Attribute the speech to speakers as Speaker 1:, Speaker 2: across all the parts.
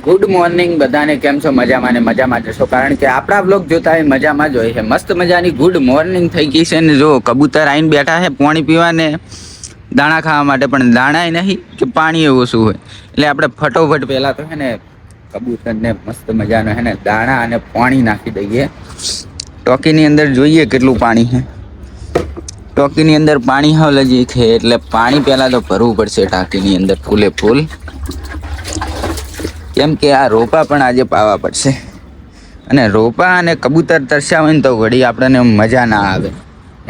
Speaker 1: Good morning બધાને. કેમ છો? મજામાં ને મજામાં જશો, કારણ કે આપણા બ્લોગ જોતા હોય મજામાં જ હોય છે. મસ્ત મજાની ગુડ મોર્નિંગ થઈ ગઈ છે ને જો કબૂતર આવીને બેઠા છે પાણી પીવાને, દાણા ખાવા માટે. પણ દાણા નહીં કે પાણી એવું ઓછું હોય, એટલે આપણે ફટોફટ પહેલાં તો છે ને કબૂતરને મસ્ત મજાનો છે ને દાણા અને પાણી નાખી દઈએ. ટોકીની અંદર જોઈએ કેટલું પાણી છે. ટોકીની અંદર પાણી હજી છે એટલે પાણી પહેલાં તો ભરવું પડશે ટાંકીની અંદર ફૂલે ફૂલ, કેમ કે આ રોપા પણ આજે પાવા પડશે. અને રોપા અને કબૂતર તરસ્યા હોય ને તો વળી આપણને મજા ના આવે.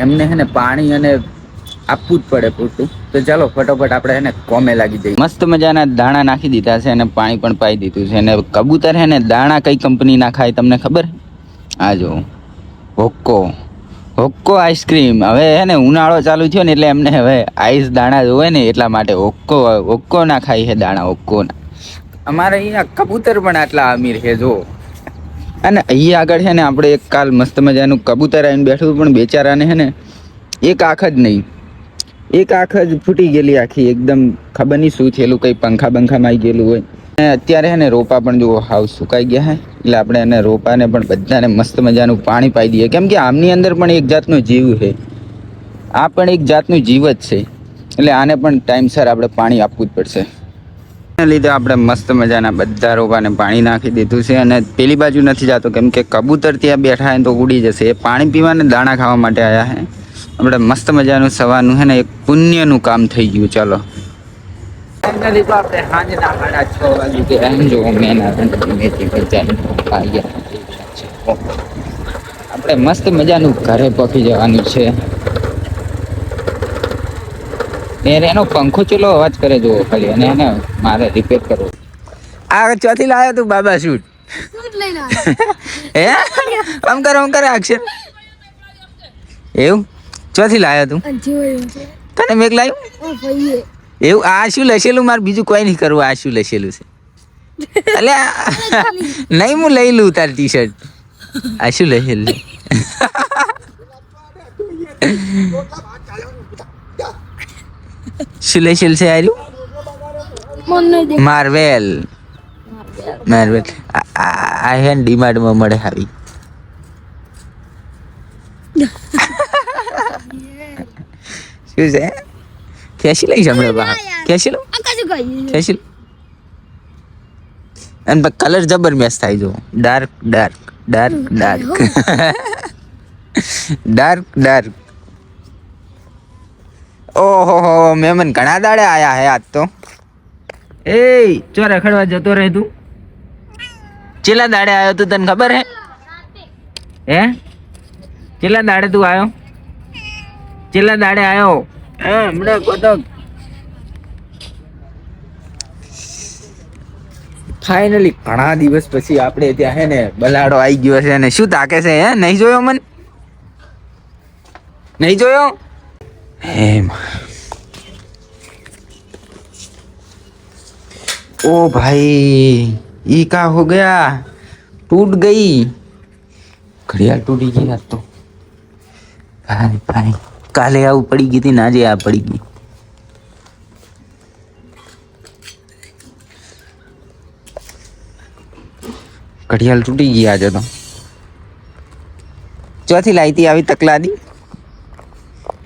Speaker 1: એમને છે ને પાણી અને આપવું જ પડે પૂરતું. તો ચાલો ફટોફટ આપણે એને કોમે લાગી જઈએ. મસ્ત મજાના દાણા નાખી દીધા છે અને પાણી પણ પાઈ દીધું છે. અને કબૂતર છે ને દાણા કઈ કંપની ના ખાય તમને ખબર? આ જો હોક્કો હોક્કો આઈસ્ક્રીમ. હવે હે ને ઉનાળો ચાલુ થયો ને એટલે એમને હવે આઈસ દાણા જોવે ને એટલા માટે હોક્કો ના ખાય છે દાણા, હોક્કો ના. અમારે અહીંયા કબૂતર પણ આટલા અમીર છે જો. અને અહીંયા આગળ છે ને આપણે એક કાલ મસ્ત મજાનું કબૂતર આવીને બેઠું, પણ બેચારાને છે ને એક આંખ જ નહીં, એક આંખ જ ફૂટી ગયેલી આખી એકદમ. ખબર નહીં શું થયેલું, કંઈ પંખા બંખામાં આવી ગયેલું હોય. અને અત્યારે છે ને રોપા પણ જુઓ હાવ સુકાઈ ગયા છે. એટલે આપણે એને રોપાને પણ બધાને મસ્ત મજાનું પાણી પાઈ દઈએ, કેમ કે આમની અંદર પણ એક જાતનો જીવ છે. આ પણ એક જાતનું જીવ જ છે, એટલે આને પણ ટાઈમસર આપણે પાણી આપવું જ પડશે. એને લીધે આપણે મસ્ત મજાના બધા રોપાને પાણી નાખી દીધું છે. અને પેલી બાજુ નથી જતો, કેમ કે કબૂતર ત્યાં બેઠા હોય તો ઉડી જશે. એ પાણી પીવાને દાણા ખાવા માટે આવ્યા છે. આપણે મસ્ત મજાનું સવારનું છે ને એક પુણ્યનું કામ થઈ ગયું. ચાલો ફાઇનલી તો આપણે સાંજના 6:30 વાગી ગયા. એમ જો આપણે મસ્ત મજાનું ઘરે પહોંચી જવાનું છે. એનો પંખો ચેલો અવાજ કરે જુઓ ખાલી, અને એને મારે રિપેર કરવો. આ ચોથી લાવ્યો તું બાબા શૂટ? હે આમ કરે અક્ષર એવું ચોથી લાવ્યો તું? તને મેક લાવ્યું એવું? આ શું લસેલું? મારે બીજું કોઈ નહીં કરવું. આ શું લસેલું છે? એટલે નહીં હું લઈ લઉં તાર ટી શર્ટ. આ શું લસેલું? શું લસેલ છે આર્યું? માર્વેલ. માર્વેલ આ હે ડીમાર્ટમાં મળે આવી. શું છે? ખેંચી લઈશ હમણાં બહાર. ખેંચી લઉં, ખેંચી લઉં. અને કલર જબર મેચ થાય જો. Dark dark dark dark dark dark. ઓહો મહેમાન ઘણા દાડે આયા હે આજ તો. એ ચો રખડવા જતો રહે તું? ચેલા દાડે આવ્યો તું, તને ખબર હે? ચેલા દાડે તું આવ્યો? ચેલા દાડે આવ્યો? હમણાં કોટક. ફાઇનલી ઘણા દિવસ પછી આપણે ત્યાં હે ને બલાડો આવી ગયો છે. અને શું તાકે છે? હે નહીં જોયો? મન નહીં જોયો? ओ भाई ये क्या हो गया? टूट गई घड़ियाल, टूटी गई आज तो भाई भाई. काले आ पड़ी गई थी ना, जे आ पड़ी गई. घड़ियाल टूटी गई आज तो. चौथी लाई थी આવી તકલાદી?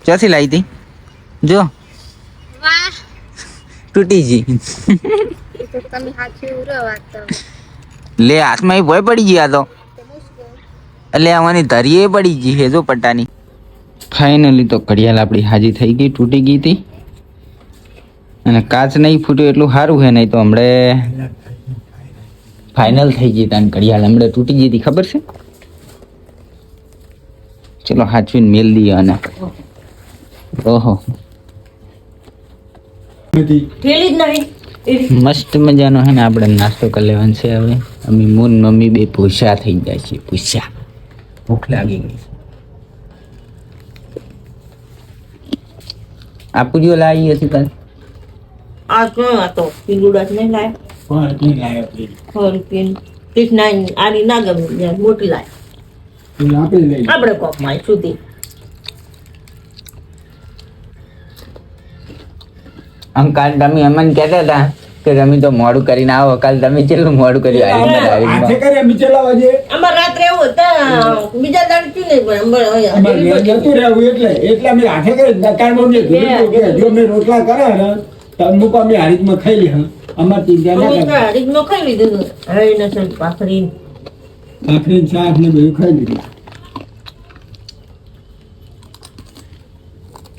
Speaker 1: ચોથી लाई थी જો તૂટી ગઈ. લે હાથમાં ભોય પડી ગયા તો. એટલે આવવાની ધરીએ પડી ગઈ છે જો પટ્ટાની. ફાઇનલી તો ઘડિયાળ આપણી હાજી થઈ ગઈ. તૂટી ગઈ હતી અને કાચ નહીં ફૂટ્યો એટલું સારું છે, નહીં તો હમણે ફાઇનલ થઈ ગઈ હતી. ઘડિયાળ હમણે તૂટી ગઈ હતી, ખબર છે? ચલો હાચવીને મેલ દઈએ. અને ઓહો મસ્ત મજાનો હે ને આપણે નાસ્તો કરી લેવાનો છે હવે. અમે મૂન મમ્મી બે ભૂસા થઈ જાય છે. ભૂસા ભૂખ લાગી ગઈ. આપું જો લાવી હશે કાલ?
Speaker 2: આ કોણ હતો? પીલુડા નહીં લાય.
Speaker 1: કોણ નહીં લાવ્યો?
Speaker 2: કોણ પીન? તીસ નાઈ આની ના ગમે મોટી લાય. આપણે કોક માં સુધી
Speaker 1: અંકાલ તમે અમને કહેતા હતા કે તમે તો મોડું કરીને આવો, કાલ તમે કેટલું મોડું કર્યું
Speaker 3: હાથે કરે અમે ચેલા વાગે
Speaker 2: અમાર રાત્રે એવું હતા બીજા દાડે થયું નહીં પણ
Speaker 3: અમારે ઘેર જતું રહેવું એટલે અમે હાથે કરે દકાળમાં અમને કીધું કે જો મેં રોટલા કરે ને તો અમુક અમે હારીતમાં ખાઈ લે અમારે ચિંતા ના કરે
Speaker 2: હરીક નો ખાઈ લીધું હવે નસલ પાથરી
Speaker 3: ભાખરી શાક ને બધું ખાઈ લીધું.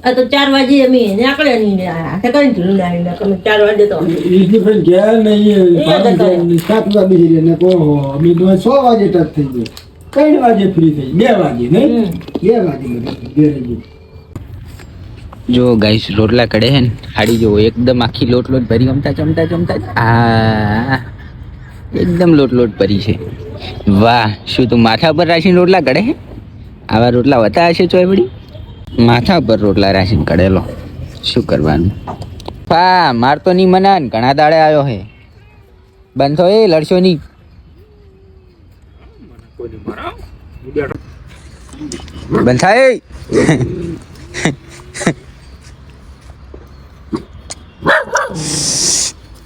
Speaker 2: આ તો 4 વાગે અમે નીકળ્યા નહીં હાથે કરીને ઢીલું લાવીને અમે 4 વાગે તો
Speaker 3: ઈસની ફ્રેન્ડ ઘેર નહીં ભાભી 7 વાગે બેસી ને કહો અમે 6 વાગે ટચ થઈ ગયો 3 વાગે ફ્રી થઈ 2 વાગે નહીં 2 વાગે ઘેર ગયું.
Speaker 1: જો ગાઈસ રોટલા કડે હે ને હાડી જો એકદમ આખી લોટ ભરી ચમતા આ એકદમ લોટ ભરી છે. વાહ, શું તું માથા પર રાખીને રોટલા કડે હે? આવા રોટલા વતા હશે ચોયબડી? માથા પર રોટલા રાખીને કડેલો, શું કરવાનું? પા મારતો નહીં મનાન, ઘણા દાડે આવ્યો હે. બંધો એ લડશો નહીં. બંધાય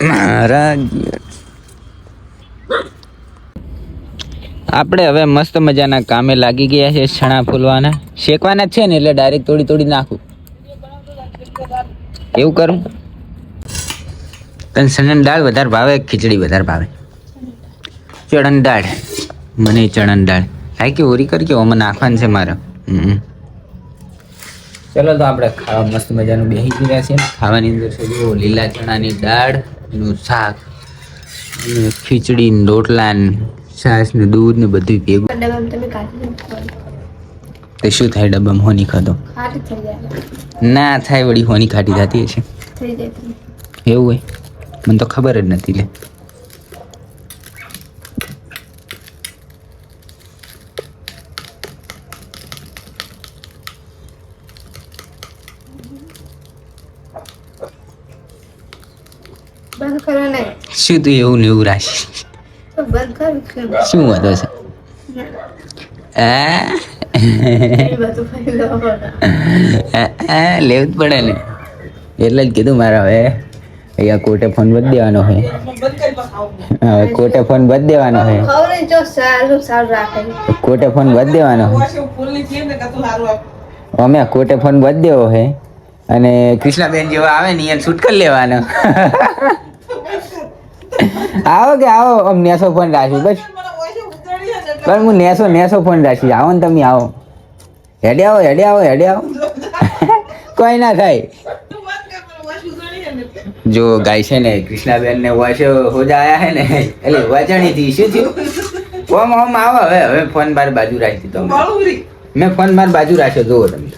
Speaker 1: મારા આપણે હવે મસ્ત મજાના કામે લાગી ગયા છે. છણા ફૂલવાના શેકવાના જ છે ને, એટલે ડાયરેક્ટ તોડી નાખું. એવું કરું? તને ચણાની દાળ વધારે ભાવે ખીચડી વધારે ભાવે? ચણાની દાળ. મને ચણાની દાળ થાય કે ઓરી કરી કે ઓમાં નાખવાનું છે મારે. ચલો તો આપણે ખાવા મસ્ત મજાનું બેસી ગયા છે. ખાવાની અંદર છે જો લીલા ચણાની દાળ, એનું શાક, ખીચડી, રોટલા, છાશ ને દૂધ ને બધું ભેગું. તો શું થાય ડબ્બામાં હોની ખાધો? ના થાય, વળી હોની ખાટી થતી હશે. એવું હોય? મને તો ખબર જ નથી લે. શું તું એવું ને એવું રાશી? શું વાંધો છે? લેવું જ પડે ને, એટલે જ કીધું મારે હવે અહીંયા કોર્ટે ફોન બધ દેવાનો હોય. હવે કોર્ટે ફોન બધ દેવાનો હોય. કોર્ટે ફોન બધ દેવાનો હોય. અમે કોર્ટે ફોન બધ દેવો હોય અને કૃષ્ણાબેન જેવો આવે ને એને શૂટ કરી લેવાનો. આવો કે આવો, આમ નેસો ફોન રાખ્યું બસ. પણ હું નેસો ફોન રાખી. આવો ને તમે આવો, હેડે આવો. કોઈ ના થાય. જો ગાય છે ને કૃષ્ણાબેન ને વાંચો હોજા આયા હે ને, એટલે વાંચણી થી શું થયું? ઓમ આવો. હવે ફોન બાર બાજુ રાખી દીધો. મેં ફોન બાર બાજુ રાખ્યો, જુઓ તમે.